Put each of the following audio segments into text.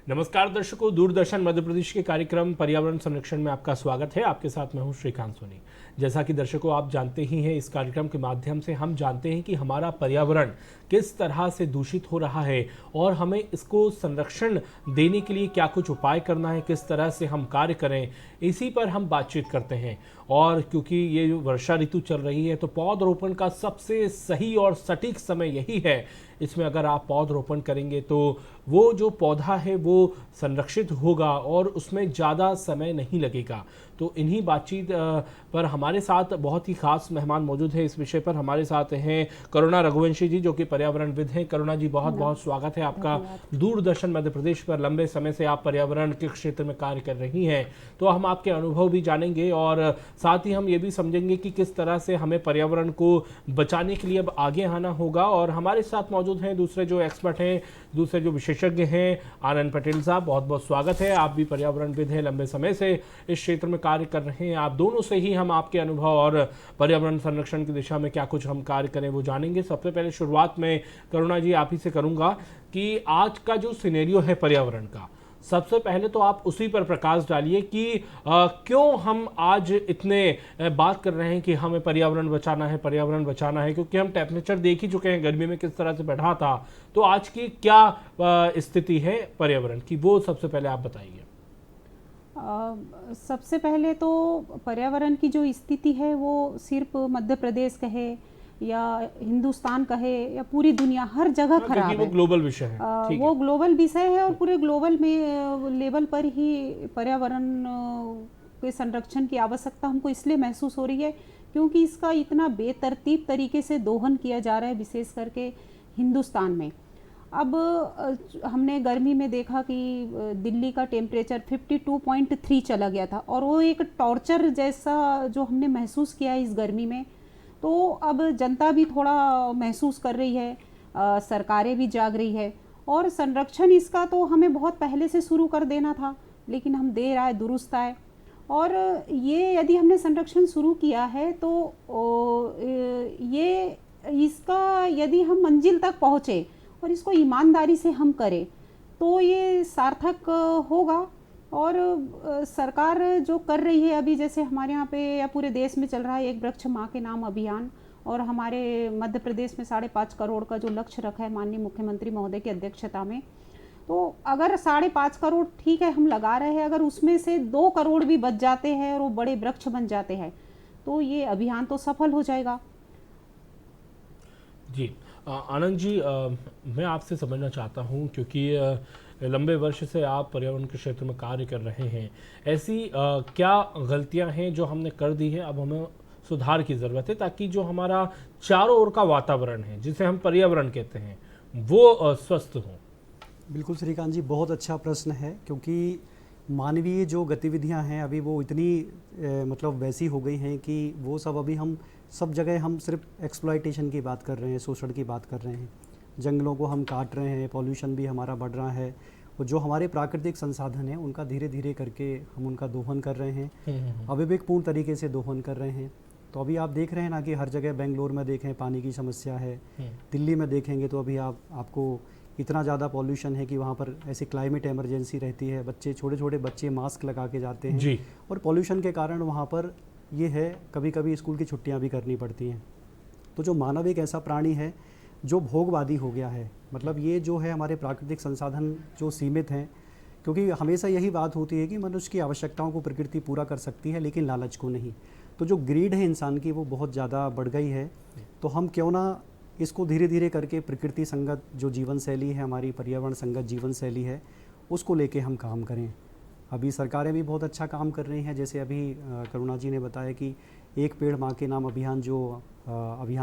नमस्कार दर्शकों, दूरदर्शन मध्य प्रदेश के कार्यक्रम पर्यावरण संरक्षण में आपका स्वागत है। आपके साथ मैं हूं श्रीकांत सोनी। जैसा कि दर्शकों आप जानते ही हैं, इस कार्यक्रम के माध्यम से हम जानते हैं कि हमारा पर्यावरण किस तरह से दूषित हो रहा है और हमें इसको संरक्षण देने के लिए क्या कुछ उपाय करना है, किस तरह से हम कार्य करें, इसी पर हम बातचीत करते हैं। और क्योंकि ये जो वर्षा ऋतु चल रही है तो पौधरोपण का सबसे सही और सटीक समय यही है। इसमें अगर आप पौधरोपण करेंगे तो वो जो पौधा है वो संरक्षित होगा और उसमें ज़्यादा समय नहीं लगेगा। तो इन्हीं बातचीत पर हमारे साथ बहुत ही खास मेहमान मौजूद है। इस विषय पर हमारे साथ हैं करुणा रघुवंशी जी, जो कि पर्यावरणविद हैं। करुणा जी, बहुत बहुत स्वागत है आपका। दूरदर्शन मध्य प्रदेश पर लंबे समय से आप पर्यावरण के क्षेत्र में कार्य कर रही हैं, तो हम आपके अनुभव भी जानेंगे और साथ ही हम ये भी समझेंगे कि किस तरह से हमें पर्यावरण को बचाने के लिए अब आगे आना होगा। और हमारे साथ मौजूद हैं दूसरे जो एक्सपर्ट हैं, दूसरे जो विशेषज्ञ हैं, आनंद पटेल साहब, बहुत बहुत स्वागत है। आप भी पर्यावरणविद हैं, लंबे समय से इस क्षेत्र में कार्य कर रहे हैं। आप दोनों से ही हम आपके अनुभव और पर्यावरण संरक्षण की दिशा में क्या कुछ हम कार्य करें वो जानेंगे। सबसे पहले शुरुआत में करुणा जी आप ही से करूंगा कि आज का जो सिनेरियो है पर्यावरण का, सबसे पहले तो आप उसी पर प्रकाश डालिए कि क्यों हम आज इतने बात कर रहे हैं कि हमें पर्यावरण बचाना है, पर्यावरण बचाना है। क्योंकि हम टेम्परेचर देख ही चुके हैं गर्मी में किस तरह से बढ़ा था। तो आज की क्या स्थिति है पर्यावरण की, वो सबसे पहले आप बताइए। सबसे पहले तो पर्यावरण की जो स्थिति है वो सिर्फ मध्य प्रदेश कहे या हिंदुस्तान कहे या पूरी दुनिया, हर जगह खराब है। वो ग्लोबल विषय है। वो ग्लोबल विषय है और पूरे ग्लोबल में लेवल पर ही पर्यावरण के संरक्षण की आवश्यकता हमको इसलिए महसूस हो रही है क्योंकि इसका इतना बेतरतीब तरीके से दोहन किया जा रहा है, विशेष करके हिंदुस्तान में। अब हमने गर्मी में देखा कि दिल्ली का टेम्परेचर 52.3 चला गया था और वो एक टॉर्चर जैसा जो हमने महसूस किया इस गर्मी में। तो अब जनता भी थोड़ा महसूस कर रही है, सरकारें भी जाग रही है और संरक्षण इसका तो हमें बहुत पहले से शुरू कर देना था, लेकिन हम देर आए दुरुस्त आए। और ये यदि हमने संरक्षण शुरू किया है तो ये इसका यदि हम मंजिल तक पहुँचे और इसको ईमानदारी से हम करें तो ये सार्थक होगा। और सरकार जो कर रही है अभी, जैसे हमारे यहाँ पे या पूरे देश में चल रहा है एक वृक्ष माँ के नाम अभियान, और हमारे मध्य प्रदेश में 5.5 करोड़ का जो लक्ष्य रखा है माननीय मुख्यमंत्री महोदय की अध्यक्षता में, तो अगर 5.5 करोड़ ठीक है हम लगा रहे हैं, अगर उसमें से 2 करोड़ भी बच जाते हैं और वो बड़े वृक्ष बन जाते हैं तो ये अभियान तो सफल हो जाएगा। जी आनंद जी, मैं आपसे समझना चाहता हूं, क्योंकि लंबे वर्ष से आप पर्यावरण के क्षेत्र में कार्य कर रहे हैं। ऐसी क्या गलतियां हैं जो हमने कर दी है, अब हमें सुधार की ज़रूरत है ताकि जो हमारा चारों ओर का वातावरण है, जिसे हम पर्यावरण कहते हैं, वो स्वस्थ हो। बिल्कुल श्रीकांत जी, बहुत अच्छा प्रश्न है। क्योंकि मानवीय जो गतिविधियां हैं अभी वो इतनी मतलब वैसी हो गई हैं कि वो सब अभी हम सब जगह हम सिर्फ एक्सप्लॉयटेशन की बात कर रहे हैं, शोषण की बात कर रहे हैं। जंगलों को हम काट रहे हैं, पॉल्यूशन भी हमारा बढ़ रहा है और जो हमारे प्राकृतिक संसाधन हैं उनका धीरे धीरे करके हम उनका दोहन कर रहे हैं, अविवेकपूर्ण तरीके से दोहन कर रहे हैं। तो अभी आप देख रहे हैं ना कि हर जगह, बेंगलोर में देखें पानी की समस्या है, दिल्ली में देखेंगे तो अभी आपको इतना ज़्यादा पॉल्यूशन है कि वहाँ पर ऐसी क्लाइमेट इमरजेंसी रहती है। बच्चे, छोटे छोटे बच्चे मास्क लगा के जाते हैं जी। और पॉल्यूशन के कारण वहाँ पर ये है कभी कभी स्कूल की छुट्टियाँ भी करनी पड़ती हैं। तो जो मानव एक ऐसा प्राणी है जो भोगवादी हो गया है, मतलब ये जो है हमारे प्राकृतिक संसाधन जो सीमित हैं, क्योंकि हमेशा यही बात होती है कि मनुष्य की आवश्यकताओं को प्रकृति पूरा कर सकती है लेकिन लालच को नहीं। तो जो ग्रीड है इंसान की वो बहुत ज़्यादा बढ़ गई है। तो हम क्यों ना इसको धीरे धीरे करके प्रकृति संगत जो जीवन शैली है, हमारी पर्यावरण संगत जीवन शैली है, उसको लेके हम काम करें। अभी सरकारें भी बहुत अच्छा काम कर रही हैं। जैसे अभी करुणा जी ने बताया कि एक पेड़ माँ के नाम अभियान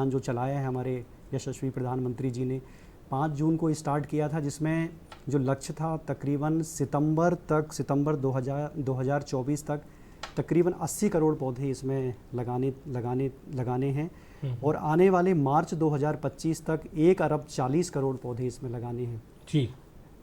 जो चलाया है हमारे यशस्वी प्रधानमंत्री जी ने, 5 जून को स्टार्ट किया था, जिसमें जो लक्ष्य था तकरीबन सितंबर 2024 तक तकरीबन 80 करोड़ पौधे इसमें लगाने हैं और आने वाले मार्च 2025 तक 1 अरब 40 करोड़ पौधे इसमें लगाने हैं। जी।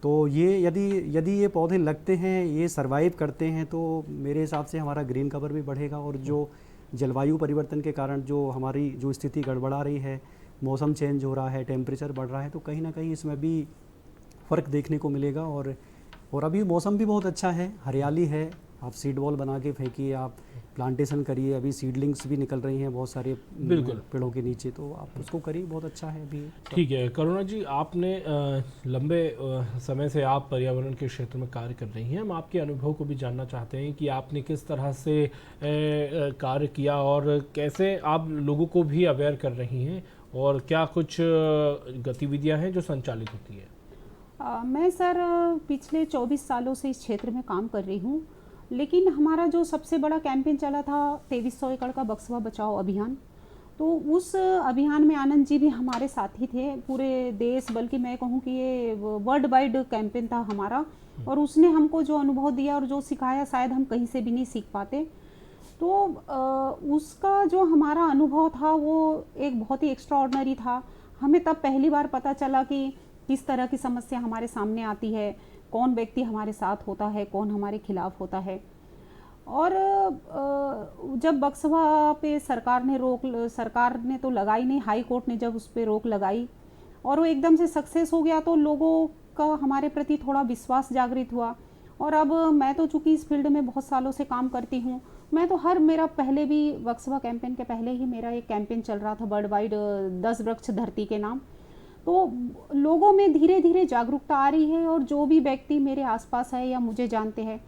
तो ये यदि ये पौधे लगते हैं, ये सरवाइव करते हैं, तो मेरे हिसाब से हमारा ग्रीन कवर भी बढ़ेगा। और जो जलवायु परिवर्तन के कारण जो हमारी जो स्थिति गड़बड़ा रही है, मौसम चेंज हो रहा है, टेम्परेचर बढ़ रहा है, तो कहीं ना कहीं इसमें भी फ़र्क देखने को मिलेगा और और अभी मौसम भी बहुत अच्छा है, हरियाली है, आप सीड बॉल बना के फेंकिए, आप प्लांटेशन करिए, अभी सीडलिंग्स भी निकल रही हैं बहुत सारे बिल्कुल। पेड़ों के नीचे, तो आप उसको करिए, बहुत अच्छा है अभी। ठीक है करुणा जी, आपने लंबे समय से आप पर्यावरण के क्षेत्र में कार्य कर रही हैं। हम आपके अनुभव को भी जानना चाहते हैं कि आपने किस तरह से कार्य किया और कैसे आप लोगों को भी अवेयर कर रही हैं और क्या कुछ गतिविधियां हैं जो संचालित होती है। मैं सर पिछले 24 सालों से इस क्षेत्र में काम कर रही हूँ, लेकिन हमारा जो सबसे बड़ा कैंपेन चला था 2300 एकड़ का बक्सवा बचाओ अभियान, तो उस अभियान में आनंद जी भी हमारे साथी थे। पूरे देश, बल्कि मैं कहूँ कि ये वर्ल्ड वाइड कैंपेन था हमारा, और उसने हमको जो अनुभव दिया और जो सिखाया शायद हम कहीं से भी नहीं सीख पाते। तो उसका जो हमारा अनुभव था वो एक बहुत ही एक्स्ट्राऑर्डिनरी था। हमें तब पहली बार पता चला कि किस तरह की समस्या हमारे सामने आती है, कौन व्यक्ति हमारे साथ होता है, कौन हमारे खिलाफ होता है। और जब बक्सवा पे सरकार ने तो लगाई नहीं, हाई कोर्ट ने जब उस पर रोक लगाई और वो एकदम से सक्सेस हो गया, तो लोगों का हमारे प्रति थोड़ा विश्वास जागृत हुआ। और अब मैं तो चूँकि इस फील्ड में बहुत सालों से काम करती हूँ, मैं तो मेरा पहले भी बक्सवा कैंपेन के पहले ही मेरा एक कैंपेन चल रहा था वर्ल्ड वाइड 10 वृक्ष धरती के नाम। तो लोगों में धीरे धीरे जागरूकता आ रही है, और जो भी व्यक्ति मेरे आसपास है या मुझे जानते हैं,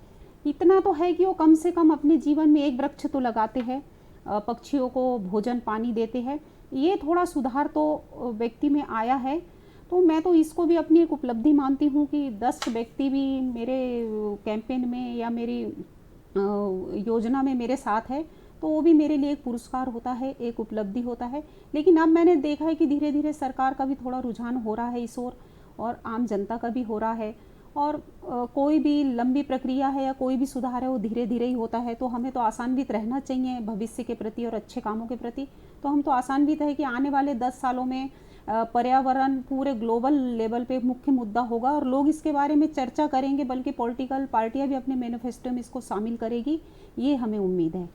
इतना तो है कि वो कम से कम अपने जीवन में एक वृक्ष तो लगाते हैं, पक्षियों को भोजन पानी देते हैं। ये थोड़ा सुधार तो व्यक्ति में आया है। तो मैं तो इसको भी अपनी एक उपलब्धि मानती हूँ कि 10 व्यक्ति भी मेरे कैंपेन में या मेरी योजना में मेरे साथ है, तो वो भी मेरे लिए एक पुरस्कार होता है, एक उपलब्धि होता है। लेकिन अब मैंने देखा है कि धीरे धीरे सरकार का भी थोड़ा रुझान हो रहा है इस ओर, और आम जनता का भी हो रहा है। और कोई भी लंबी प्रक्रिया है या कोई भी सुधार है वो धीरे धीरे ही होता है। तो हमें तो आशान्वित रहना चाहिए भविष्य के प्रति और अच्छे कामों के प्रति। तो हम तो आशान्वित है कि आने वाले 10 सालों में पर्यावरण पूरे ग्लोबल लेवल पे मुख्य मुद्दा होगा और लोग इसके बारे में चर्चा करेंगे, बल्कि पॉलिटिकल पार्टियां भी अपने मैनिफेस्टो में इसको शामिल करेगी, ये हमें उम्मीद है।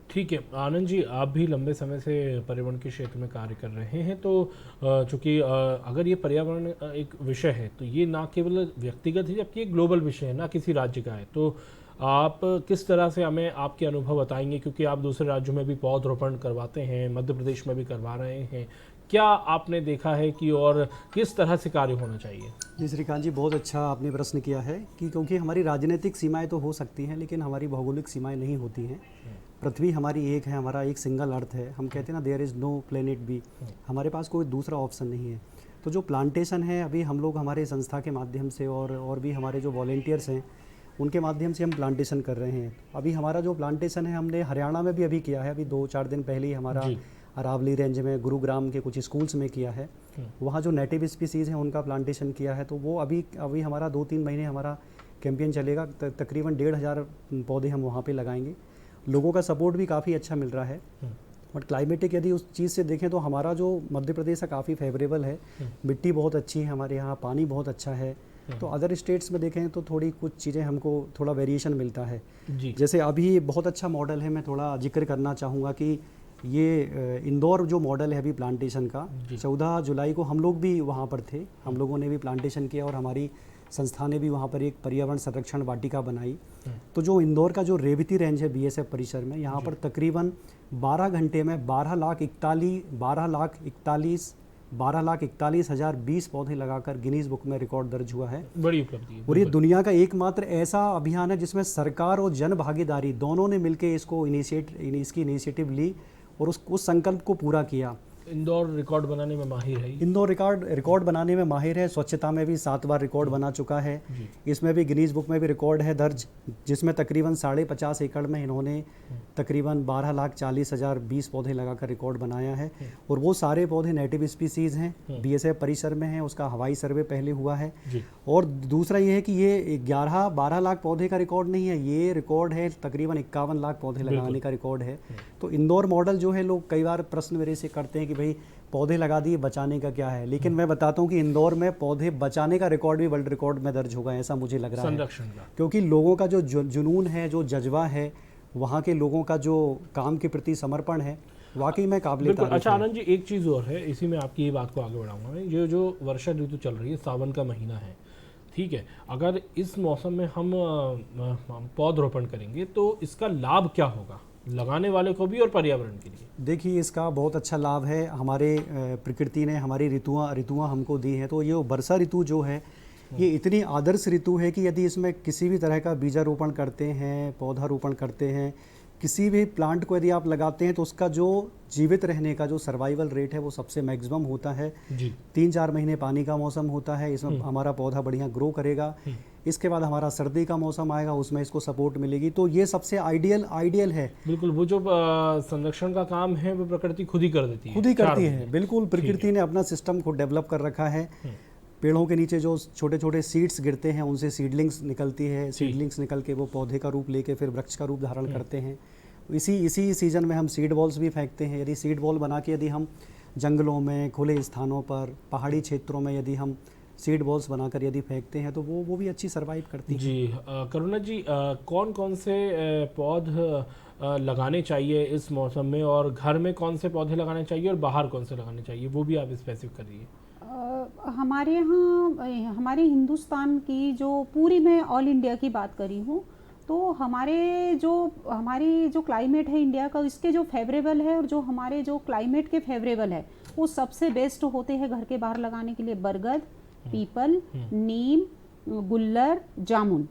ठीक है आनंद जी, आप भी लंबे समय से पर्यावरण के क्षेत्र में कार्य कर रहे हैं, तो चूँकि अगर ये पर्यावरण एक विषय है तो ये ना केवल व्यक्तिगत है जबकि एक ग्लोबल विषय है, ना किसी राज्य का है। तो आप किस तरह से हमें आपके अनुभव बताएंगे, क्योंकि आप दूसरे राज्यों में भी पौधरोपण करवाते हैं, मध्य प्रदेश में भी करवा रहे हैं, क्या आपने देखा है कि और किस तरह से कार्य होना चाहिए? जी श्रीकांत जी, बहुत अच्छा आपने प्रश्न किया है कि क्योंकि हमारी राजनीतिक सीमाएं तो हो सकती हैं लेकिन हमारी भौगोलिक सीमाएं नहीं होती हैं। पृथ्वी हमारी एक है, हमारा एक सिंगल अर्थ है। हम कहते हैं ना, there is no planet B, हमारे पास कोई दूसरा ऑप्शन नहीं है। तो जो प्लांटेशन है, अभी हम लोग हमारे संस्था के माध्यम से और भी हमारे जो वॉलेंटियर्स हैं उनके माध्यम से हम प्लांटेशन कर रहे हैं। अभी हमारा जो प्लांटेशन है हमने हरियाणा में भी अभी किया है, अभी 2-4 दिन पहले ही हमारा अरावली रेंज में गुरुग्राम के कुछ स्कूल्स में किया है। वहाँ जो नेटिव स्पीसीज़ हैं उनका प्लांटेशन किया है। तो वो अभी हमारा 2-3 महीने हमारा कैंपेन चलेगा। तकरीबन 1,500 पौधे हम वहाँ पे लगाएंगे। लोगों का सपोर्ट भी काफ़ी अच्छा मिल रहा है। बट क्लाइमेटिक यदि उस चीज़ से देखें तो हमारा जो मध्य प्रदेश है काफ़ी फेवरेबल है, मिट्टी बहुत अच्छी है हमारे यहाँ, पानी बहुत अच्छा है। तो अदर स्टेट्स में देखें तो थोड़ी कुछ चीज़ें हमको थोड़ा वेरिएशन मिलता है। जैसे अभी बहुत अच्छा मॉडल है, मैं थोड़ा जिक्र करना चाहूँगा कि ये इंदौर जो मॉडल है अभी प्लांटेशन का, 14 जुलाई को हम लोग भी वहाँ पर थे, हम लोगों ने भी प्लांटेशन किया और हमारी संस्था ने भी वहाँ पर एक पर्यावरण संरक्षण वाटिका बनाई। तो जो इंदौर का जो रेवती रेंज है बीएसएफ परिसर में, यहाँ पर तकरीबन 12 घंटे में 12,41,020 पौधे लगाकर गिनीज बुक में रिकॉर्ड दर्ज हुआ है। बड़ी उपलब्धि है। और ये दुनिया का एकमात्र ऐसा अभियान है जिसमें सरकार और जन भागीदारी दोनों ने मिलकर इसकी इनिशिएटिव ली और उस संकल्प को पूरा किया। इंदौर रिकॉर्ड बनाने में माहिर है। इंदौर रिकॉर्ड बनाने में माहिर है। स्वच्छता में भी 7 बार रिकॉर्ड बना चुका है। इसमें भी गिनीज बुक में भी रिकॉर्ड है दर्ज, जिसमें तकरीबन 50.5 एकड़ में इन्होंने तकरीबन 12,40,020 पौधे लगाकर रिकॉर्ड बनाया है। और वो सारे पौधे नेटिव स्पीसीज़ हैं, बीएसएफ परिसर में हैं। उसका हवाई सर्वे पहले हुआ है। और दूसरा ये है कि ये 11-12 लाख पौधे का रिकॉर्ड नहीं है, ये रिकॉर्ड है तकरीबन 51 लाख पौधे लगाने का रिकॉर्ड है। तो इंदौर मॉडल जो है, लोग कई बार प्रश्न मेरे से करते हैं कि भाई पौधे लगा दिए, बचाने का क्या है, लेकिन मैं बताता हूँ कि इंदौर में पौधे बचाने का रिकॉर्ड भी वर्ल्ड रिकॉर्ड में दर्ज होगा, ऐसा मुझे लग रहा है। संरक्षण का, क्योंकि क्योंकि लोगों का जो जुनून है, जो जज्बा है, वहाँ के लोगों का जो काम के प्रति समर्पण है, वाकई में काबिल तारीफ है। अच्छा आनंद जी, एक चीज़ और है, इसी में आपकी ये बात को आगे बढ़ाऊंगा मैं। ये जो वर्षा ऋतु चल रही है, सावन का महीना है, ठीक है, अगर इस मौसम में हम पौधरोपण करेंगे तो इसका लाभ क्या होगा लगाने वाले को भी और पर्यावरण के लिए? देखिए, इसका बहुत अच्छा लाभ है। हमारे प्रकृति ने हमारी ऋतुआं हमको दी हैं। तो ये वर्षा ऋतु जो है ये इतनी आदर्श ऋतु है कि यदि इसमें किसी भी तरह का बीजारोपण करते हैं, पौधारोपण करते हैं, किसी भी प्लांट को यदि आप लगाते हैं तो उसका जो जीवित रहने का जो सर्वाइवल रेट है वो सबसे मैक्सिमम होता है। जी। 3-4 महीने पानी का मौसम होता है, इसमें हमारा पौधा बढ़िया ग्रो करेगा। इसके बाद हमारा सर्दी का मौसम आएगा, उसमें इसको सपोर्ट मिलेगी। तो ये सबसे आइडियल है। बिल्कुल, वो जो संरक्षण का काम है वो प्रकृति खुद ही कर देती है, खुद ही करती 4 है। महीने। बिल्कुल, प्रकृति ने अपना सिस्टम को डेवलप कर रखा है। पेड़ों के नीचे जो छोटे छोटे सीड्स गिरते हैं उनसे सीडलिंग्स निकलती है। सीडलिंग्स निकल के वो पौधे का रूप लेके फिर वृक्ष का रूप धारण करते हैं। इसी सीजन में हम सीड बॉल्स भी फेंकते हैं। यदि सीड बॉल बना के यदि हम जंगलों में, खुले स्थानों पर, पहाड़ी क्षेत्रों में यदि हम सीड बॉल्स बनाकर यदि फेंकते हैं तो वो भी अच्छी सर्वाइव करती है। जी। करुणा जी, कौन कौन से पौध लगाने चाहिए इस मौसम में, और घर में कौन से पौधे लगाने चाहिए और बाहर कौन से लगाने चाहिए, वो भी आप स्पेसिफिक करिए। हमारे यहाँ हमारे हिंदुस्तान की जो पूरी मैं ऑल इंडिया की बात करी हूँ तो हमारी जो क्लाइमेट है इंडिया का, इसके जो फेवरेबल है और जो हमारे जो क्लाइमेट के फेवरेबल है वो सबसे बेस्ट होते हैं घर के बाहर लगाने के लिए बरगद, पीपल, नीम, गुल्लर, जामुन।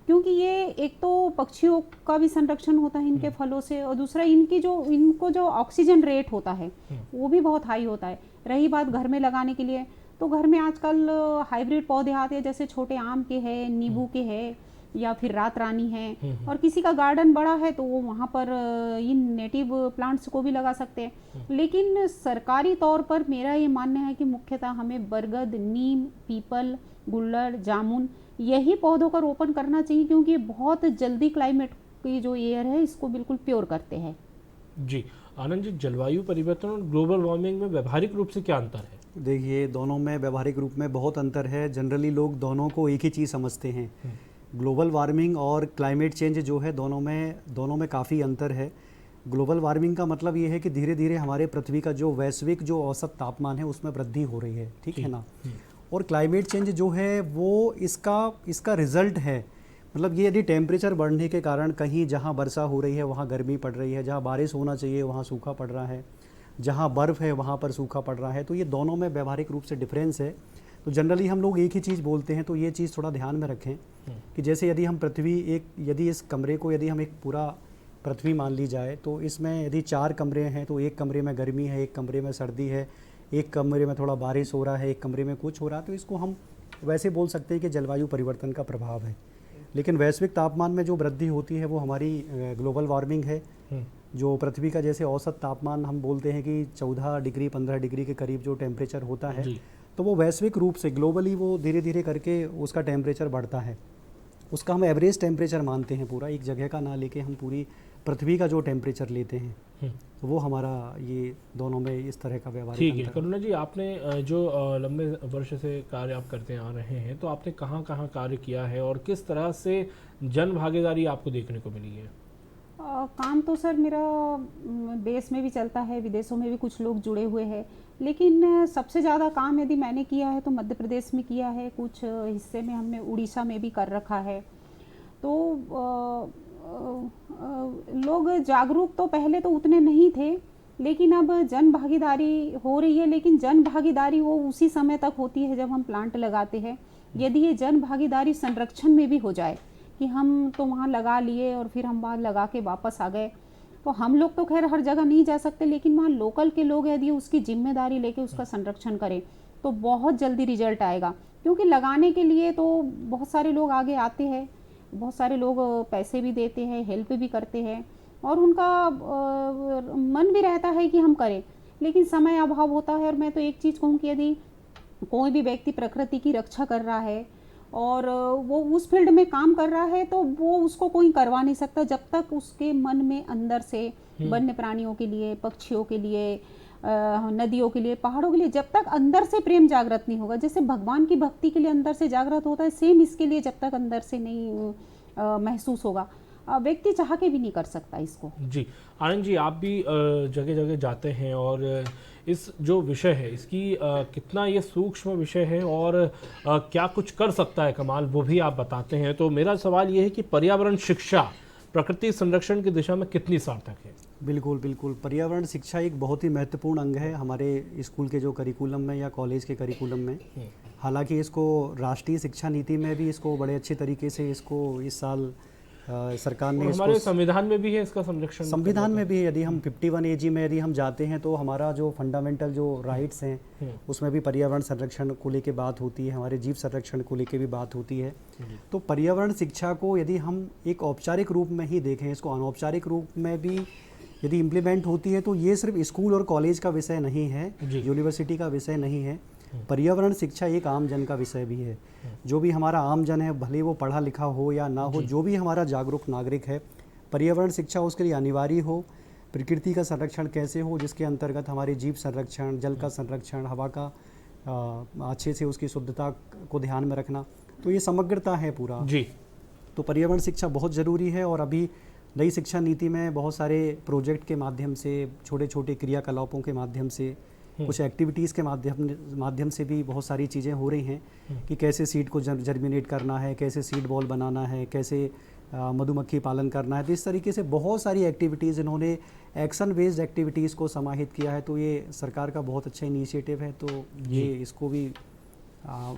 क्योंकि ये एक तो पक्षियों का भी संरक्षण होता है इनके फलों से, और दूसरा इनको जो ऑक्सीजन रेट होता है वो भी बहुत हाई होता है। रही बात घर में लगाने के लिए, तो घर में आजकल हाइब्रिड पौधे आते हैं, जैसे छोटे आम के हैं, नींबू के हैं, या फिर रात रानी है। और किसी का गार्डन बड़ा है तो वो वहाँ पर इन नेटिव प्लांट्स को भी लगा सकते हैं। लेकिन सरकारी तौर पर मेरा ये मानना है कि मुख्यतः हमें बरगद, नीम, पीपल, गुल्लड़, जामुन यही पौधों का रोपण करना चाहिए, क्योंकि ये बहुत जल्दी क्लाइमेट की जो एयर है इसको बिल्कुल प्योर करते हैं। जी। आनंद जी, जलवायु परिवर्तन और ग्लोबल वार्मिंग में व्यवहारिक रूप से क्या अंतर है? देखिए, दोनों में व्यवहारिक रूप में बहुत अंतर है। जनरली लोग दोनों को एक ही चीज़ समझते हैं। ग्लोबल वार्मिंग और क्लाइमेट चेंज जो है दोनों में काफ़ी अंतर है। ग्लोबल वार्मिंग का मतलब ये है कि धीरे धीरे हमारे पृथ्वी का जो वैश्विक जो औसत तापमान है उसमें वृद्धि हो रही है, ठीक है ना। और क्लाइमेट चेंज जो है वो इसका रिजल्ट है। मतलब ये यदि टेम्परेचर बढ़ने के कारण कहीं जहाँ वर्षा हो रही है वहाँ गर्मी पड़ रही है, जहाँ बारिश होना चाहिए वहाँ सूखा पड़ रहा है, जहाँ बर्फ़ है वहाँ पर सूखा पड़ रहा है, तो ये दोनों में व्यवहारिक रूप से डिफरेंस है। तो जनरली हम लोग एक ही चीज़ बोलते हैं, तो ये चीज़ थोड़ा ध्यान में रखें कि जैसे यदि हम यदि इस कमरे को यदि हम एक पूरा पृथ्वी मान ली जाए, तो इसमें यदि 4 कमरे हैं तो एक कमरे में गर्मी है, एक कमरे में सर्दी है, एक कमरे में थोड़ा बारिश हो रहा है, एक कमरे में कुछ हो रहा है, तो इसको हम वैसे बोल सकते हैं कि जलवायु परिवर्तन का प्रभाव है। लेकिन वैश्विक तापमान में जो वृद्धि होती है वो हमारी ग्लोबल वार्मिंग है। जो पृथ्वी का जैसे औसत तापमान हम बोलते हैं कि 14 डिग्री 15 डिग्री के करीब जो टेम्परेचर होता है, तो वो वैश्विक रूप से ग्लोबली वो धीरे धीरे करके उसका टेम्परेचर बढ़ता है। उसका हम एवरेज टेम्परेचर मानते हैं, पूरा एक जगह का ना लेके हम पूरी पृथ्वी का जो टेम्परेचर लेते हैं, तो वो हमारा ये दोनों में इस तरह का व्यवहार। ठीक है। करुणा जी, आपने जो लंबे वर्ष से कार्य आप करते आ रहे हैं, तो आपने कहाँ कहाँ कार्य किया है और किस तरह से जन भागीदारी आपको देखने को मिली है? काम तो सर मेरा देश में भी चलता है, विदेशों में भी कुछ लोग जुड़े हुए हैं, लेकिन सबसे ज़्यादा काम यदि मैंने किया है तो मध्य प्रदेश में किया है, कुछ हिस्से में हमने उड़ीसा में भी कर रखा है। तो लोग जागरूक तो पहले तो उतने नहीं थे, लेकिन अब जन भागीदारी हो रही है। लेकिन जन भागीदारी वो उसी समय तक होती है जब हम प्लांट लगाते हैं। यदि ये जन भागीदारी संरक्षण में भी हो जाए कि हम तो वहाँ लगा लिए और फिर हम वहाँ लगा के वापस आ गए, तो हम लोग तो खैर हर जगह नहीं जा सकते, लेकिन वहाँ लोकल के लोग यदि उसकी जिम्मेदारी लेके उसका संरक्षण करें तो बहुत जल्दी रिजल्ट आएगा। क्योंकि लगाने के लिए तो बहुत सारे लोग आगे आते हैं, बहुत सारे लोग पैसे भी देते हैं, हेल्प भी करते हैं, और उनका मन भी रहता है कि हम करें, लेकिन समय अभाव होता है। और मैं तो एक चीज़ कहूँ कि यदि कोई भी व्यक्ति प्रकृति की रक्षा कर रहा है और वो उस फील्ड में काम कर रहा है, तो वो उसको कोई करवा नहीं सकता जब तक उसके मन में अंदर से वन्य प्राणियों के लिए, पक्षियों के लिए, नदियों के लिए, पहाड़ों के लिए जब तक अंदर से प्रेम जागृत नहीं होगा। जैसे भगवान की भक्ति के लिए अंदर से जागृत होता है, सेम इसके लिए जब तक अंदर से नहीं महसूस होगा, व्यक्ति चाह के भी नहीं कर सकता इसको। जी। आनंद जी, आप भी जगह जगह जाते हैं और इस जो विषय है इसकी कितना ये सूक्ष्म विषय है और क्या कुछ कर सकता है कमाल, वो भी आप बताते हैं। तो मेरा सवाल ये है कि पर्यावरण शिक्षा प्रकृति संरक्षण की दिशा में कितनी सार्थक है? बिल्कुल बिल्कुल, पर्यावरण शिक्षा एक बहुत ही महत्वपूर्ण अंग है हमारे स्कूल के जो करिकुलम में या कॉलेज के करिकुलम में। हालांकि इसको राष्ट्रीय शिक्षा नीति में भी इसको बड़े अच्छे तरीके से इसको इस साल सरकार ने हमारे संविधान में भी है इसका संरक्षण। संविधान में भी यदि हम 51 एजी में यदि हम जाते हैं तो हमारा जो फंडामेंटल जो राइट्स हैं उसमें भी पर्यावरण संरक्षण को लेके बात होती है, हमारे जीव संरक्षण को लेके भी बात होती है। तो पर्यावरण शिक्षा को यदि हम एक औपचारिक रूप में ही देखें, इसको अनौपचारिक रूप में भी यदि इम्प्लीमेंट होती है तो ये सिर्फ स्कूल और कॉलेज का विषय नहीं है, यूनिवर्सिटी का विषय नहीं है। पर्यावरण शिक्षा एक आम जन का विषय भी है। जो भी हमारा आम जन है, भले वो पढ़ा लिखा हो या ना हो, जो भी हमारा जागरूक नागरिक है, पर्यावरण शिक्षा उसके लिए अनिवार्य हो। प्रकृति का संरक्षण कैसे हो, जिसके अंतर्गत हमारे जीव संरक्षण, जल का संरक्षण, हवा का अच्छे से उसकी शुद्धता को ध्यान में रखना, तो ये समग्रता है पूरा जी। तो पर्यावरण शिक्षा बहुत ज़रूरी है। और अभी नई शिक्षा नीति में बहुत सारे प्रोजेक्ट के माध्यम से, छोटे छोटे क्रियाकलापों के माध्यम से, कुछ एक्टिविटीज़ के माध्यम से भी बहुत सारी चीज़ें हो रही हैं कि कैसे सीड को जर्मिनेट करना है, कैसे सीड बॉल बनाना है, कैसे मधुमक्खी पालन करना है। तो इस तरीके से बहुत सारी एक्टिविटीज़ इन्होंने एक्शन बेस्ड एक्टिविटीज़ को समाहित किया है। तो ये सरकार का बहुत अच्छा इनिशिएटिव है। तो ये इसको भी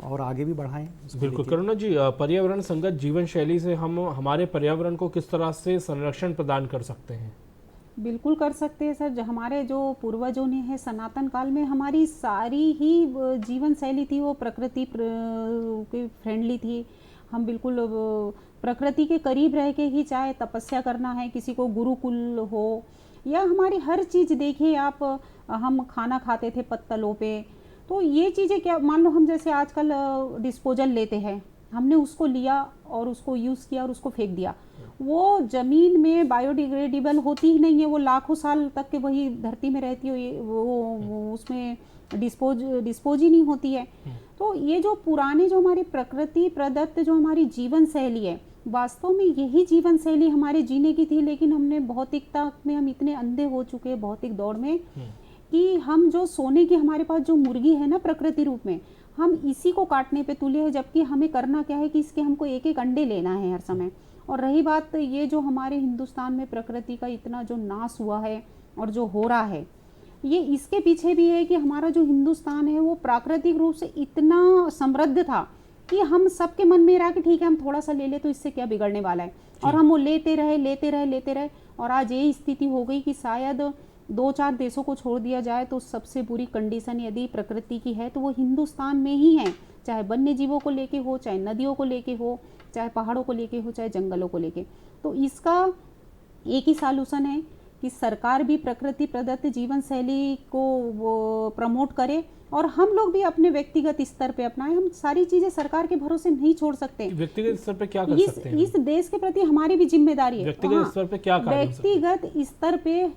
और आगे भी बढ़ाएं। बिल्कुल करुणा जी, पर्यावरण संगत जीवन शैली से हम हमारे पर्यावरण को किस तरह से संरक्षण प्रदान कर सकते हैं? बिल्कुल कर सकते हैं सर। जो जो पूर्वजों ने है, सनातन काल में हमारी सारी ही जीवन शैली थी वो प्रकृति के फ्रेंडली थी। हम बिल्कुल प्रकृति के करीब रह के ही, चाहे तपस्या करना है, किसी को गुरुकुल हो या हमारी हर चीज़ देखिए आप, हम खाना खाते थे पत्तलों पे। तो ये चीज़ें क्या, मान लो हम जैसे आजकल डिस्पोजल लेते हैं, हमने उसको लिया और उसको यूज़ किया और उसको फेंक दिया, वो ज़मीन में बायोडिग्रेडेबल होती ही नहीं है, वो लाखों साल तक के वही धरती में रहती है, वो उसमें डिस्पोज ही नहीं होती है। तो ये जो पुराने जो हमारी प्रकृति प्रदत्त जो हमारी जीवन शैली है, वास्तव में यही जीवन शैली हमारे जीने की थी। लेकिन हमने भौतिकता में हम इतने अंधे हो चुके हैं, भौतिक दौड़ में, कि हम जो सोने की हमारे पास जो मुर्गी है ना प्रकृति रूप में, हम इसी को काटने पे तुले हैं। जबकि हमें करना क्या है कि इसके हमको एक एक अंडे लेना है हर समय। और रही बात ये जो हमारे हिंदुस्तान में प्रकृति का इतना जो नाश हुआ है और जो हो रहा है, ये इसके पीछे भी है कि हमारा जो हिंदुस्तान है वो प्राकृतिक रूप से इतना समृद्ध था कि हम सबके मन में रहा कि ठीक है हम थोड़ा सा ले ले तो इससे क्या बिगड़ने वाला है, और हम वो लेते रहे। और आज ये स्थिति हो गई कि शायद 2-4 देशों को छोड़ दिया जाए तो सबसे बुरी कंडीशन यदि प्रकृति की है तो वो हिंदुस्तान में ही है। चाहे वन्य जीवों को लेके हो, चाहे नदियों को लेके हो, चाहे पहाड़ों को लेके हो, चाहे जंगलों को लेके। तो इसका एक ही सॉल्यूशन है कि सरकार भी प्रकृति प्रदत्त जीवन शैली को वो प्रमोट करे और हम लोग भी अपने व्यक्तिगत स्तर पे अपनाएं। हम सारी चीजें सरकार के भरोसे नहीं छोड़ सकते। व्यक्तिगत स्तर पे क्या कर सकते हैं? इस देश के प्रति हमारी भी जिम्मेदारी है। व्यक्तिगत स्तर पे क्या कार्य हो सकते हैं? व्यक्तिगत स्तर पे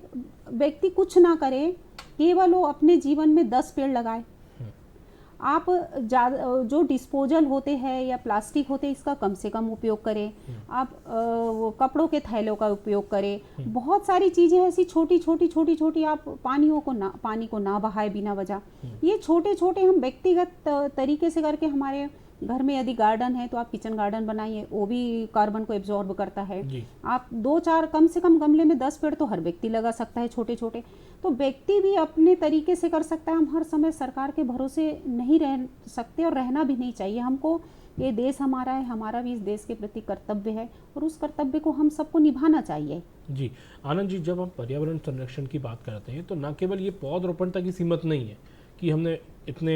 व्यक्ति कुछ ना करे, केवल वो अपने जीवन में 10 पेड़ लगाए। आप जो डिस्पोजल होते हैं या प्लास्टिक होते हैं इसका कम से कम उपयोग करें। आप वो कपड़ों के थैलों का उपयोग करें। बहुत सारी चीज़ें ऐसी छोटी छोटी आप पानी को ना बहाए बिना वजह। ये छोटे छोटे हम व्यक्तिगत तरीके से करके, हमारे घर में यदि गार्डन है तो आप किचन गार्डन बनाइए, वो भी कार्बन को एब्जॉर्ब करता है। आप 2-4 कम से कम गमले में 10 पेड़ तो हर व्यक्ति लगा सकता है, छोटे छोटे। तो व्यक्ति भी अपने तरीके से कर सकता है। हम हर समय सरकार के भरोसे नहीं रह सकते और रहना भी नहीं चाहिए हमको। ये देश हमारा है, हमारा भी इस देश के प्रति कर्तव्य है और उस कर्तव्य को हम सबको निभाना चाहिए। जी आनंद जी, जब हम पर्यावरण संरक्षण की बात करते हैं तो न केवल ये पौधरोपण तक ही सीमित नहीं है कि हमने इतने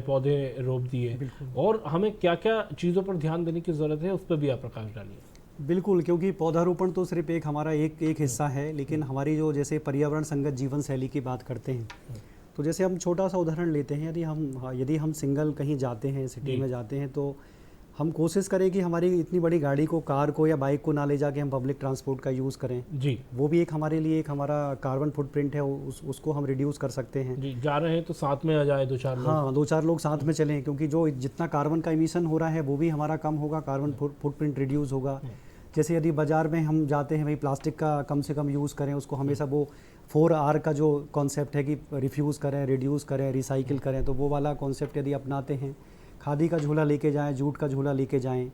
पौधे रोप दिए, और हमें क्या क्या चीज़ों पर ध्यान देने की ज़रूरत है, उस पर भी आप प्रकाश डालिए। बिल्कुल, क्योंकि पौधारोपण तो सिर्फ एक हमारा एक हिस्सा है, लेकिन हमारी जो जैसे पर्यावरण संगत जीवन शैली की बात करते हैं तो जैसे हम छोटा सा उदाहरण लेते हैं, यदि हम सिंगल कहीं जाते हैं, सिटी में जाते हैं, तो हम कोशिश करें कि हमारी इतनी बड़ी गाड़ी को, कार को या बाइक को ना ले जाके हम पब्लिक ट्रांसपोर्ट का यूज़ करें। जी, वो भी एक हमारे लिए एक हमारा कार्बन फुटप्रिंट है, उसको हम रिड्यूस कर सकते हैं। जी, जा रहे हैं तो साथ में आ जाए 2-4 लोग। हाँ, 2-4 लोग साथ में चलें, क्योंकि जो जितना कार्बन का इमिशन हो रहा है वो भी हमारा कम होगा, कार्बन फुटप्रिंट रिड्यूस होगा। जैसे यदि बाज़ार में हम जाते हैं, भाई प्लास्टिक का कम से कम यूज़ करें, उसको हमेशा वो 4R का जो कॉन्सेप्ट है कि रिफ्यूज़ करें, रिड्यूस करें, रिसाइकिल करें, तो वो वाला कॉन्सेप्ट यदि अपनाते हैं, खादी का झूला लेके जाएं, जूट का झूला लेके जाएं,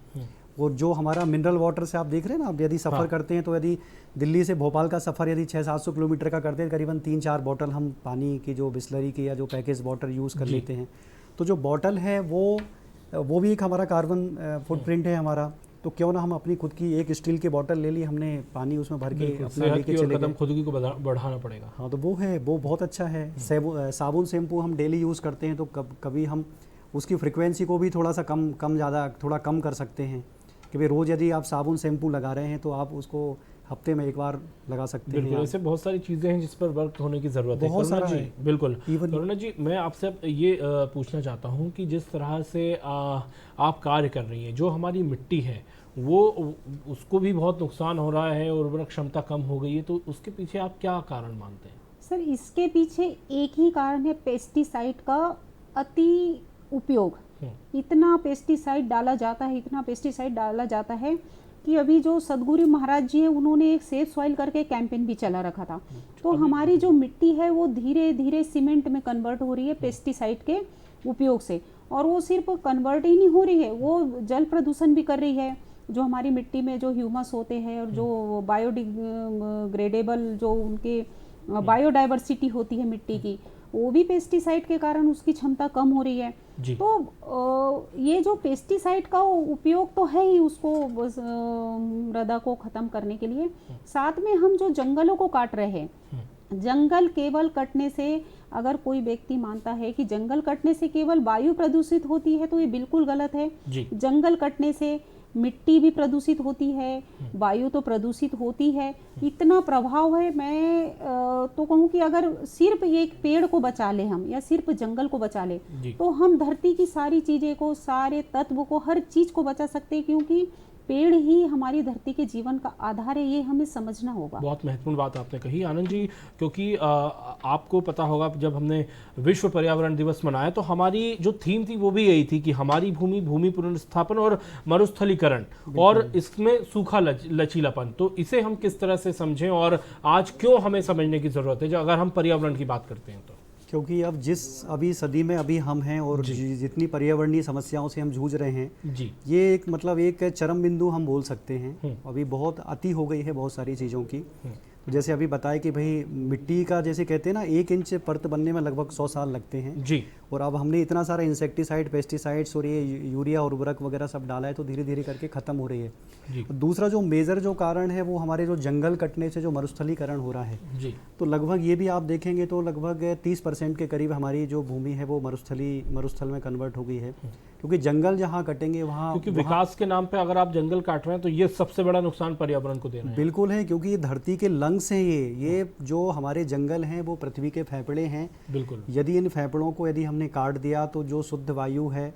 और जो हमारा मिनरल वाटर से आप देख रहे हैं ना, आप यदि सफ़र हाँ। करते हैं तो यदि दिल्ली से भोपाल का सफ़र यदि 600-700 किलोमीटर का करते हैं, करीबन 3-4 बॉटल हम पानी की जो बिस्लरी की या जो पैकेज वाटर यूज़ कर जी। लेते हैं। तो जो बॉटल है वो भी एक हमारा कार्बन फुटप्रिंट है हमारा। तो क्यों ना हम अपनी खुद की एक स्टील की बॉटल ले ली, हमने पानी उसमें भर के बिल्कुल, अपना सेहत लेके की ओर चले कदम गए। खुद की को बढ़ाना पड़ेगा। हाँ, तो वो बहुत अच्छा है। साबुन शैम्पू हम डेली यूज़ करते हैं, तो कभी हम उसकी फ्रिक्वेंसी को भी थोड़ा सा थोड़ा कम कर सकते हैं कि भाई रोज़ यदि आप साबुन शैम्पू लगा रहे हैं तो आप उसको हफ्ते में एक बार लगा सकते हैं। बिल्कुल, आप। ऐसे बहुत सारी चीज़ें हैं जिस पर वर्क होने की ज़रूरत है। बहुत करुणा सारा जी, है। बिल्कुल। Even- करुणा जी, मैं आपसे अब ये पूछना चाहता हूँ कि जिस तरह से आप कार्य कर रही हैं, जो हमारी मिट्टी है वो उसको भी बहुत नुकसान हो रहा है, उर्वरक क्षमता कम हो गई है, तो उसके पीछे आप क्या कारण मानते हैं? सर, इसके पीछे एक ही कारण है, पेस्टिसाइड का अति उपयोग। इतना पेस्टिसाइड डाला जाता है कि अभी जो सदगुरु महाराज जी हैं, उन्होंने एक सेफ सॉइल करके कैंपेन भी चला रखा था। तो हमारी जो मिट्टी है वो धीरे धीरे सीमेंट में कन्वर्ट हो रही है पेस्टिसाइड के उपयोग से। और वो सिर्फ कन्वर्ट ही नहीं हो रही है, वो जल प्रदूषण भी कर रही है। जो हमारी मिट्टी में जो ह्यूमस होते हैं और जो बायोडिग्रेडेबल जो उनके बायोडाइवर्सिटी होती है मिट्टी की, वो भी पेस्टिसाइड के कारण उसकी क्षमता कम हो रही है। जी। तो ये जो पेस्टिसाइड का उपयोग तो है ही उसको मृदा को ख़त्म करने के लिए, साथ में हम जो जंगलों को काट रहे हैं, जंगल केवल कटने से, अगर कोई व्यक्ति मानता है कि जंगल कटने से केवल वायु प्रदूषित होती है तो ये बिल्कुल गलत है। जी। जंगल कटने से मिट्टी भी प्रदूषित होती है, वायु तो प्रदूषित होती है। इतना प्रभाव है। मैं तो कहूँ कि अगर सिर्फ एक पेड़ को बचा ले हम, या सिर्फ जंगल को बचा ले, तो हम धरती की सारी चीज़ें को, सारे तत्व को, हर चीज़ को बचा सकते हैं, क्योंकि पेड़ ही हमारी धरती के जीवन का आधार है। ये हमें समझना होगा। बहुत महत्वपूर्ण बात आपने कही आनंद जी, क्योंकि आपको पता होगा जब हमने विश्व पर्यावरण दिवस मनाया तो हमारी जो थीम थी वो भी यही थी कि हमारी भूमि पुनर्स्थापन और मरुस्थलीकरण, और इसमें सूखा लचीलापन। तो इसे हम किस तरह से समझें और आज क्यों हमें समझने की ज़रूरत है, अगर हम पर्यावरण की बात करते हैं तो? क्योंकि अब अभी सदी में अभी हम हैं और जितनी पर्यावरणीय समस्याओं से हम जूझ रहे हैं जी, ये एक चरम बिंदु हम बोल सकते हैं। अभी बहुत अति हो गई है बहुत सारी चीज़ों की। तो जैसे अभी बताया कि भाई मिट्टी का, जैसे कहते हैं ना, 1 इंच परत बनने में लगभग 100 साल लगते हैं जी। और अब हमने इतना सारा इंसेक्टिसाइड, पेस्टिसाइड्स और ये यूरिया उर्वरक वगैरह सब डाला है, तो धीरे धीरे करके ख़त्म हो रही है। जी। दूसरा जो मेजर जो कारण है वो हमारे जो जंगल कटने से जो मरुस्थलीकरण हो रहा है जी। तो लगभग ये भी आप देखेंगे तो लगभग 30% के करीब हमारी जो भूमि है वो मरुस्थल में कन्वर्ट हो गई है, क्योंकि जंगल जहाँ कटेंगे वहाँ, क्योंकि विकास के नाम पे अगर आप जंगल काट रहे हैं तो ये सबसे बड़ा नुकसान पर्यावरण को दे रहे हैं। बिल्कुल है, क्योंकि ये धरती के लंग्स हैं। ये जो हमारे जंगल हैं वो पृथ्वी के फेफड़े हैं। बिल्कुल। यदि इन फेफड़ों को यदि हमने काट दिया तो जो शुद्ध वायु है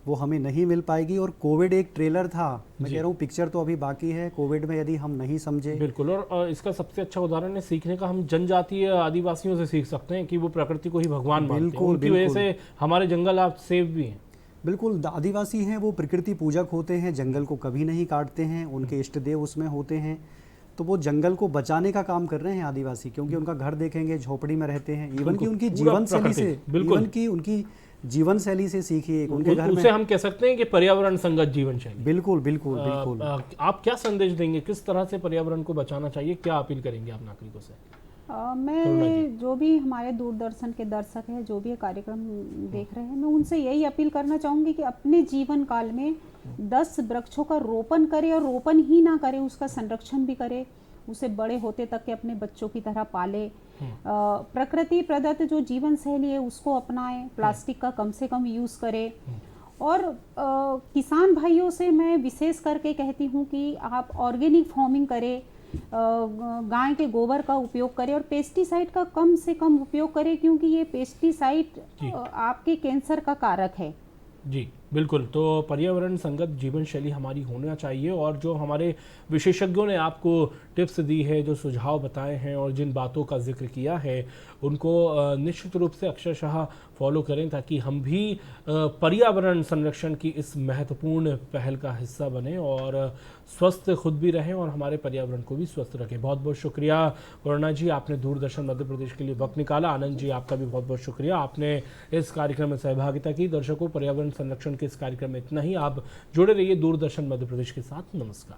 वो हमें नहीं मिल पाएगी। और कोविड एक ट्रेलर था, मैं कह रहा हूँ पिक्चर तो अभी बाकी है। कोविड में यदि हम नहीं समझे, बिल्कुल, और इसका सबसे अच्छा उदाहरण है सीखने का, हम जनजातीय आदिवासियों से सीख सकते हैं कि वो प्रकृति को ही भगवान मानते हैं। बिल्कुल, उनकी वजह से हमारे जंगल आज सेफ भी हैं। बिल्कुल, आदिवासी हैं वो प्रकृति पूजक होते हैं, जंगल को कभी नहीं काटते हैं, उनके इष्ट देव उसमें होते हैं। तो वो जंगल को बचाने का काम कर रहे हैं आदिवासी, क्योंकि उनका घर देखेंगे झोपड़ी में रहते हैं। इवन की उनकी जीवन शैली से, इवन की उनकी जीवन शैली से सीखिए, उनके घर में उसे हम कह सकते हैं कि पर्यावरण संगत जीवन शैली। बिल्कुल बिल्कुल बिल्कुल। आप क्या संदेश देंगे, किस तरह से पर्यावरण को बचाना चाहिए, क्या अपील करेंगे आप नागरिकों से? मैं जो भी हमारे दूरदर्शन के दर्शक हैं, जो भी ये कार्यक्रम देख रहे हैं, मैं उनसे यही अपील करना चाहूँगी कि अपने जीवन काल में 10 वृक्षों का रोपण करें, और रोपण ही ना करें, उसका संरक्षण भी करें, उसे बड़े होते तक के अपने बच्चों की तरह पाले। प्रकृति प्रदत्त जो जीवन शैली है उसको अपनाएं, प्लास्टिक का कम से कम यूज़ करें। और किसान भाइयों से मैं विशेष करके कहती हूँ कि आप ऑर्गेनिक फार्मिंग करें, गाय के गोबर का उपयोग करें, और पेस्टिसाइड का कम से कम उपयोग करें, क्योंकि ये पेस्टिसाइड आपके कैंसर का कारक है। जी। बिल्कुल, तो पर्यावरण संगत जीवन शैली हमारी होना चाहिए और जो हमारे विशेषज्ञों ने आपको टिप्स दी है, जो सुझाव बताए हैं और जिन बातों का जिक्र किया है, उनको निश्चित रूप से अक्षरशः फॉलो करें ताकि हम भी पर्यावरण संरक्षण की इस महत्वपूर्ण पहल का हिस्सा बने और स्वस्थ खुद भी रहें और हमारे पर्यावरण को भी स्वस्थ रखें। बहुत बहुत शुक्रिया वरुणा जी, आपने दूरदर्शन मध्य प्रदेश के लिए वक्त निकाला। आनंद जी, आपका भी बहुत बहुत शुक्रिया, आपने इस कार्यक्रम में सहभागिता की। दर्शकों, पर्यावरण संरक्षण के इस कार्यक्रम में इतना ही। आप जुड़े रहिए दूरदर्शन मध्य प्रदेश के साथ। नमस्कार।